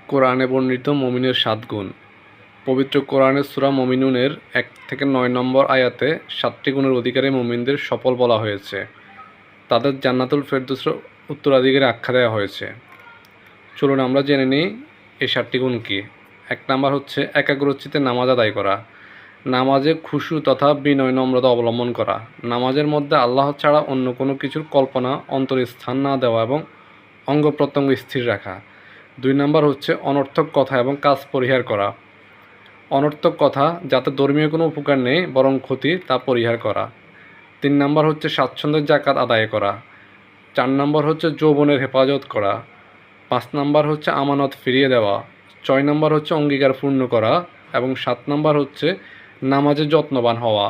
কোরআনে বর্ণিত মুমিনের ৭ গুণ। পবিত্র কোরআনের সূরা মুমিনুনের ১ থেকে ৯ নম্বর আয়াতে ৭টি গুণের অধিকারী মুমিনদের সফল বলা হয়েছে। তাদের জান্নাতুল ফেরদৌসের উত্তরাধিকারী আখ্যা দেওয়া হয়েছে। চলুন আমরা জেনে নিই এই ৭টি গুণ কী। ১ নাম্বার হচ্ছে একাগ্রচিত্তে নামাজ আদায় করা। নামাজে খুশু তথা বিনয় নম্রতা অবলম্বন করা। নামাজের মধ্যে আল্লাহ ছাড়া অন্য কোনো কিছুর কল্পনা অন্তরে স্থান না দেওয়া এবং অঙ্গ প্রত্যঙ্গ স্থির রাখা। ২ নাম্বার হচ্ছে অনর্থক কথা এবং কাজ পরিহার করা। অনর্থক কথা যাতে ধর্মীয় কোনো উপকার নেই বরং ক্ষতি তা পরিহার করা। ৩ নাম্বার হচ্ছে স্বাচ্ছন্দ্যের জাকাত আদায় করা। ৪ নাম্বার হচ্ছে যৌবনের হেফাজত করা। ৫ নাম্বার হচ্ছে আমানত ফিরিয়ে দেওয়া। ৬ নাম্বার হচ্ছে অঙ্গীকার পূর্ণ করা এবং ৭ নাম্বার হচ্ছে নামাজে যত্নবান হওয়া।